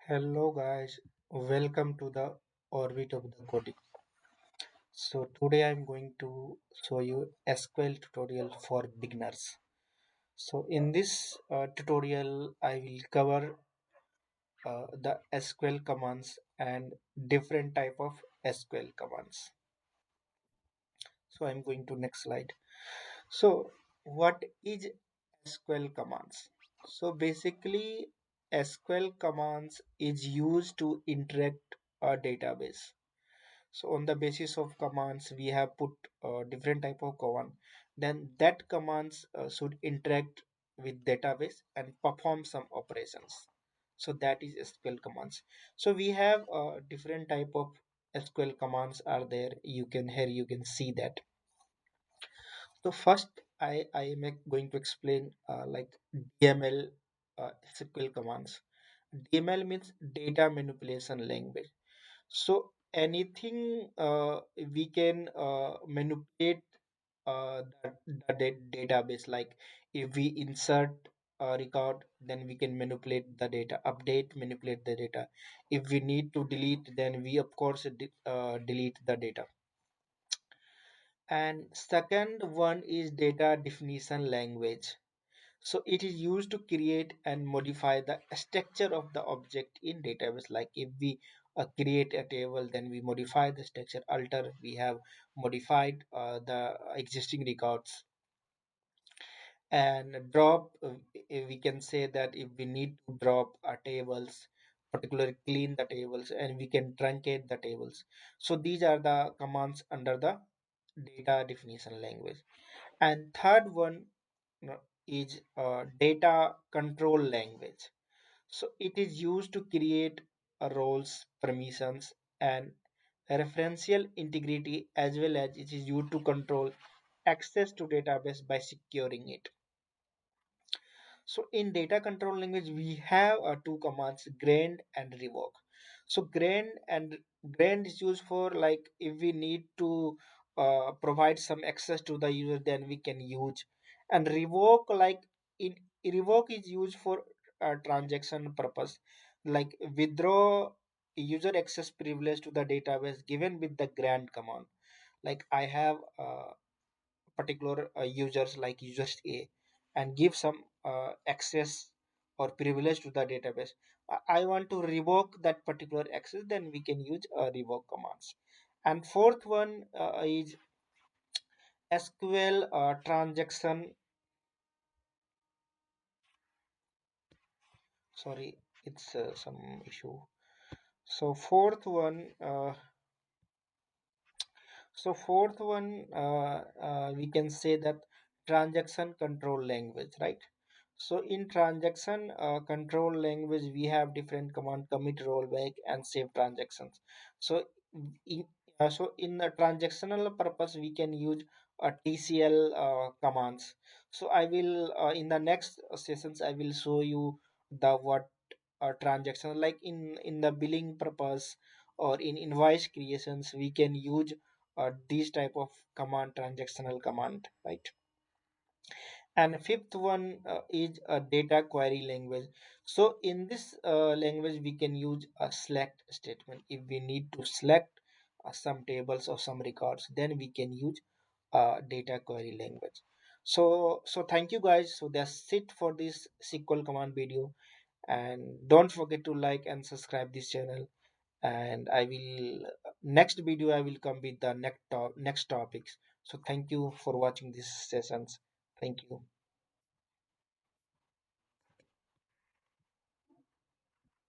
Hello guys, welcome to the orbit of the coding. So today I'm going to show you SQL tutorial for beginners. So in this tutorial I will cover the SQL commands and different type of SQL commands. So I'm going to next slide. So what is SQL commands? So basically SQL commands is used to interact a database. So on the basis of commands we have put different type of command, then that commands should interact with database and perform some operations. So that is SQL commands. So we have different type of SQL commands are there. You can here you can see that. So first I am going to explain like DML SQL commands. DML means data manipulation language. So anything we can manipulate the database, like if we insert a record, then we can manipulate the data, update, manipulate the data. If we need to delete, then we of course delete the data. And second one is data definition language. So it is used to create and modify the structure of the object in database. Like if we create a table, then we modify the structure, alter, we have modified the existing records. And drop, we can say that if we need to drop our tables, particularly clean the tables, and we can truncate the tables. So these are the commands under the data definition language. And third one is data control language. So it is used to create roles, permissions, and referential integrity, as well as it is used to control access to database by securing it. So in data control language, we have two commands, grant and revoke. So grant is used for, like, if we need to provide some access to the user, then we can use. And revoke, like in revoke is used for transaction purpose, like withdraw user access privilege to the database given with the grant command. Like I have particular users like users A, and give some access or privilege to the database. I want to revoke that particular access, then we can use revoke commands. And fourth one is SQL transaction. Sorry, it's some issue. So fourth one. Fourth one, we can say that transaction control language, right? So in transaction control language, we have different command: commit, rollback, and save transactions. So in in the transactional purpose, we can use TCL commands. So I will in the next sessions I will show you the what transaction, like in the billing purpose or in invoice creations, we can use these type of command, transactional command, right? And fifth one is a data query language. So in this language we can use a select statement. If we need to select some tables or some records, then we can use data query language. So thank you guys. So that's it for this SQL command video, and don't forget to like and subscribe this channel. And I will next video I will come with the next topics. So thank you for watching these sessions. Thank you.